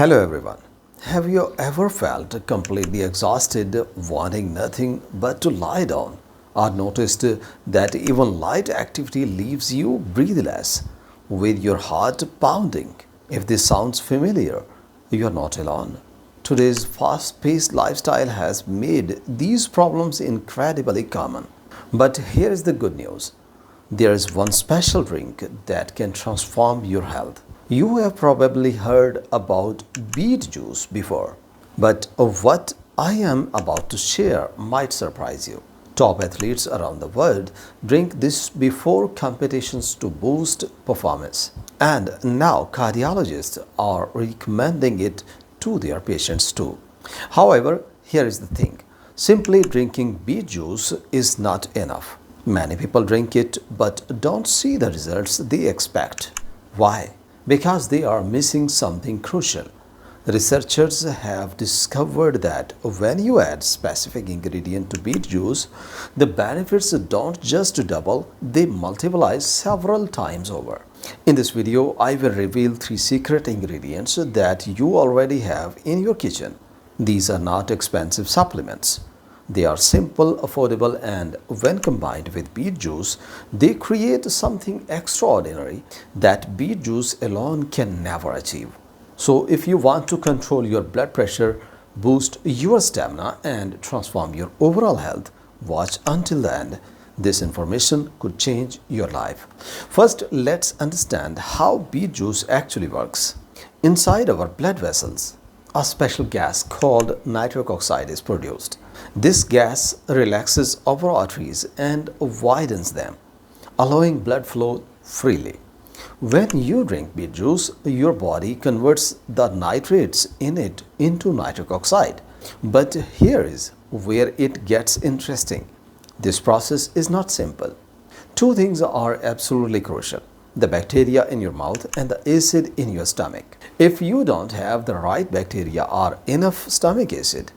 Hello everyone. Have you ever felt completely exhausted, wanting nothing but to lie down? Or noticed that even light activity leaves you breathless, with your heart pounding? If this sounds familiar, you are not alone. Today's fast-paced lifestyle has made these problems incredibly common. But here is the good news. There is one special drink that can transform your health. You have probably heard about beet juice before, but what I am about to share might surprise you. Top athletes around the world drink this before competitions to boost performance, and now cardiologists are recommending it to their patients too. However, here is the thing. Simply drinking beet juice is not enough. Many people drink it but don't see the results they expect. Why? Because they are missing something crucial. Researchers have discovered that when you add specific ingredient to beet juice, the benefits don't just double, they multiply several times over. In this video, I will reveal 3 secret ingredients that you already have in your kitchen. These are not expensive supplements. They are simple, affordable, and when combined with beet juice, they create something extraordinary that beet juice alone can never achieve. So if you want to control your blood pressure, boost your stamina, and transform your overall health, watch until the end. This information could change your life. First, let's understand how beet juice actually works. Inside our blood vessels, a special gas called nitric oxide is produced. This gas relaxes our arteries and widens them, allowing blood flow freely. When you drink beet juice, your body converts the nitrates in it into nitric oxide. But here is where it gets interesting. This process is not simple. 2 things are absolutely crucial: the bacteria in your mouth and the acid in your stomach. If you don't have the right bacteria or enough stomach acid,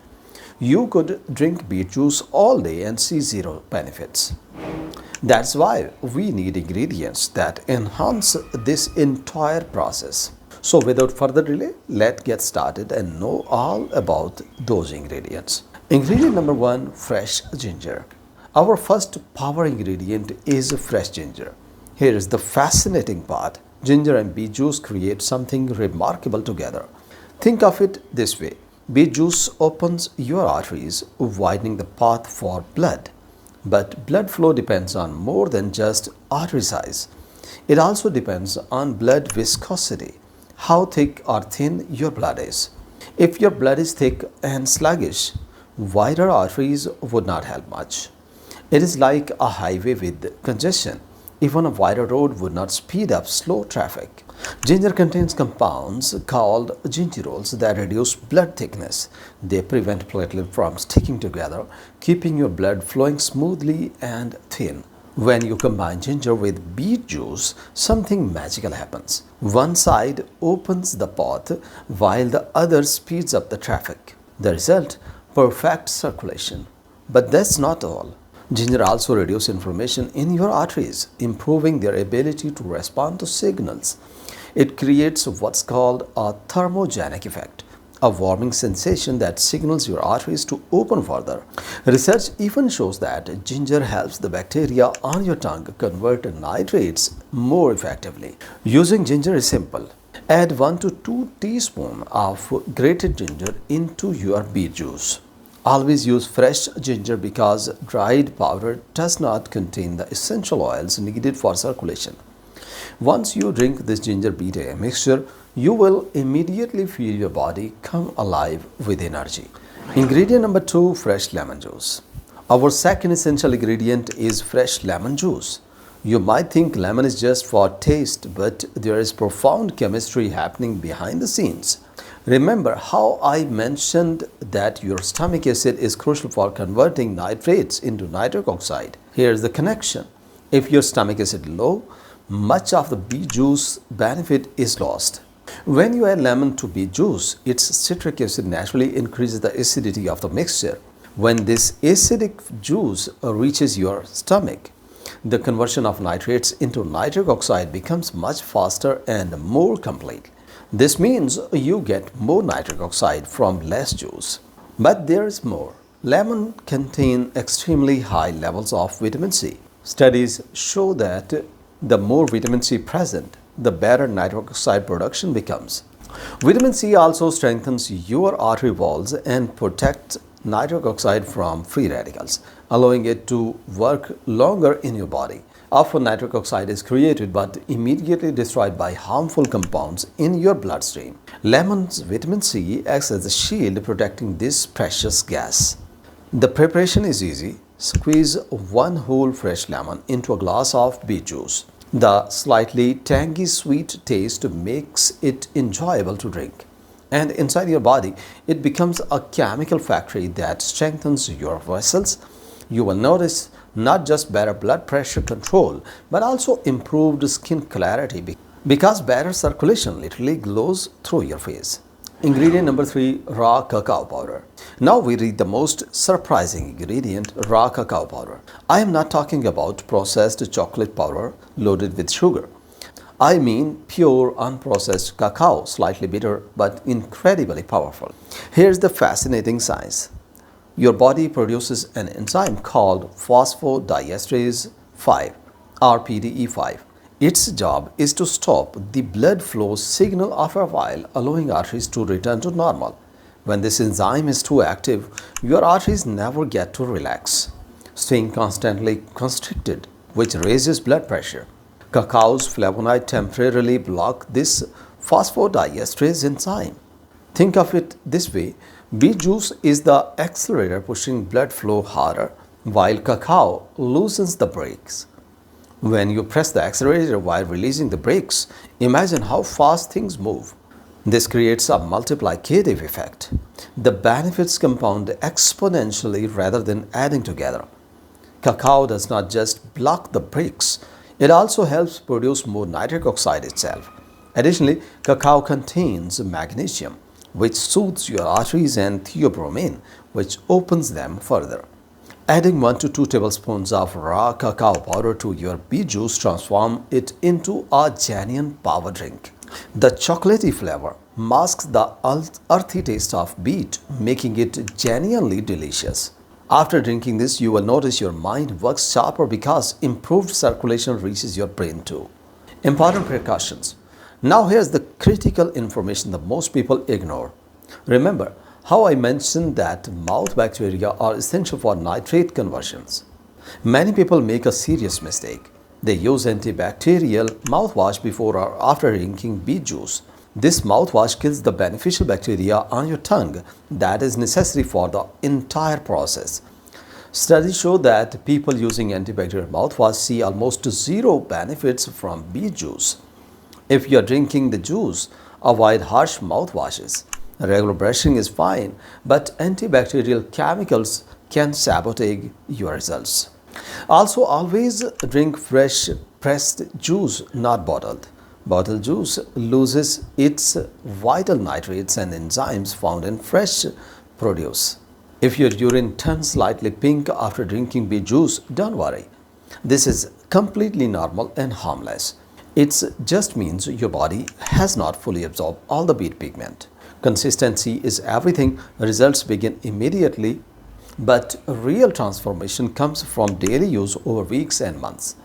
you could drink beet juice all day and see zero benefits. That's why we need ingredients that enhance this entire process. So without further delay, let's get started and know all about those ingredients. Ingredient number 1, fresh ginger. Our first power ingredient is fresh ginger. Here is the fascinating part. Ginger and beet juice create something remarkable together. Think of it this way. Beet juice opens your arteries, widening the path for blood. But blood flow depends on more than just artery size. It also depends on blood viscosity, how thick or thin your blood is. If your blood is thick and sluggish, wider arteries would not help much. It is like a highway with congestion. Even a wider road would not speed up slow traffic. Ginger contains compounds called gingerols that reduce blood thickness. They prevent platelets from sticking together, keeping your blood flowing smoothly and thin. When you combine ginger with beet juice, something magical happens. One side opens the path while the other speeds up the traffic. The result? Perfect circulation. But that's not all. Ginger also reduces inflammation in your arteries, improving their ability to respond to signals. It creates what's called a thermogenic effect, a warming sensation that signals your arteries to open further. Research even shows that ginger helps the bacteria on your tongue convert nitrates more effectively. Using ginger is simple. Add 1 to 2 teaspoons of grated ginger into your beet juice. Always use fresh ginger because dried powder does not contain the essential oils needed for circulation. Once you drink this ginger beet mixture, you will immediately feel your body come alive with energy. Ingredient number 2, fresh lemon juice. Our second essential ingredient is fresh lemon juice. You might think lemon is just for taste, but there is profound chemistry happening behind the scenes. Remember how I mentioned that your stomach acid is crucial for converting nitrates into nitric oxide? Here's the connection. If your stomach acid is low, much of the beet juice benefit is lost. When you add lemon to beet juice, its citric acid naturally increases the acidity of the mixture. When this acidic juice reaches your stomach, the conversion of nitrates into nitric oxide becomes much faster and more complete. This means you get more nitric oxide from less juice. But there is more. Lemon contain extremely high levels of vitamin C. Studies show that the more vitamin C present, the better nitric oxide production becomes. Vitamin C also strengthens your artery walls and protects nitric oxide from free radicals, allowing it to work longer in your body. Often nitric oxide is created but immediately destroyed by harmful compounds in your bloodstream. Lemon's vitamin C acts as a shield protecting this precious gas. The preparation is easy. Squeeze one whole fresh lemon into a glass of beet juice. The slightly tangy sweet taste makes it enjoyable to drink. And inside your body, it becomes a chemical factory that strengthens your vessels. You will notice not just better blood pressure control, but also improved skin clarity because better circulation literally glows through your face. Ingredient number 3, raw cacao powder. Now we read the most surprising ingredient, raw cacao powder. I am not talking about processed chocolate powder loaded with sugar. I mean pure unprocessed cacao, slightly bitter but incredibly powerful. Here's the fascinating science. Your body produces an enzyme called phosphodiesterase 5, RPDE5. Its job is to stop the blood flow signal after a while, allowing arteries to return to normal. When this enzyme is too active, your arteries never get to relax, staying constantly constricted, which raises blood pressure. Cacao's flavonoid temporarily block this phosphodiesterase enzyme. Think of it this way, beet juice is the accelerator pushing blood flow harder, while cacao loosens the brakes. When you press the accelerator while releasing the brakes, imagine how fast things move. This creates a multiplicative effect. The benefits compound exponentially rather than adding together. Cacao does not just block the brakes, it also helps produce more nitric oxide itself. Additionally, cacao contains magnesium, which soothes your arteries, and theobromine, which opens them further. Adding 1 to 2 tablespoons of raw cacao powder to your beet juice transforms it into a genuine power drink. The chocolatey flavor masks the earthy taste of beet, making it genuinely delicious. After drinking this, you will notice your mind works sharper because improved circulation reaches your brain too. Important precautions. Now here's the critical information that most people ignore. Remember how I mentioned that mouth bacteria are essential for nitrate conversions. Many people make a serious mistake. They use antibacterial mouthwash before or after drinking beet juice. This mouthwash kills the beneficial bacteria on your tongue that is necessary for the entire process. Studies show that people using antibacterial mouthwash see almost zero benefits from beet juice. If you are drinking the juice, avoid harsh mouthwashes. Regular brushing is fine, but antibacterial chemicals can sabotage your results. Also, always drink fresh pressed juice, not bottled. Bottled juice loses its vital nitrates and enzymes found in fresh produce. If your urine turns slightly pink after drinking beet juice, don't worry. This is completely normal and harmless. It just means your body has not fully absorbed all the beet pigment. Consistency is everything. Results begin immediately, but real transformation comes from daily use over weeks and months.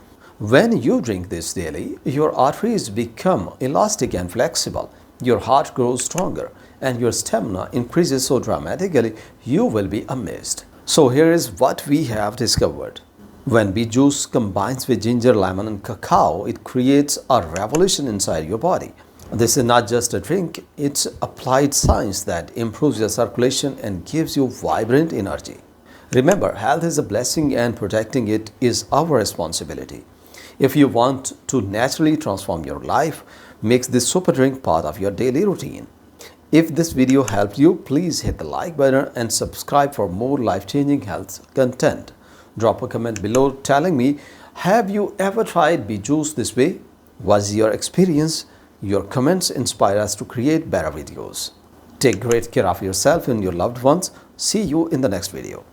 When you drink this daily, your arteries become elastic and flexible, your heart grows stronger, and your stamina increases so dramatically you will be amazed. So here is what we have discovered. When beet juice combines with ginger, lemon, and cacao, it creates a revolution inside your body. This is not just a drink, it's applied science that improves your circulation and gives you vibrant energy. Remember, health is a blessing and protecting it is our responsibility. If you want to naturally transform your life, make this super drink part of your daily routine. If this video helped you, please hit the like button and subscribe for more life-changing health content. Drop a comment below telling me, have you ever tried beet juice this way? What's your experience? Your comments inspire us to create better videos. Take great care of yourself and your loved ones. See you in the next video.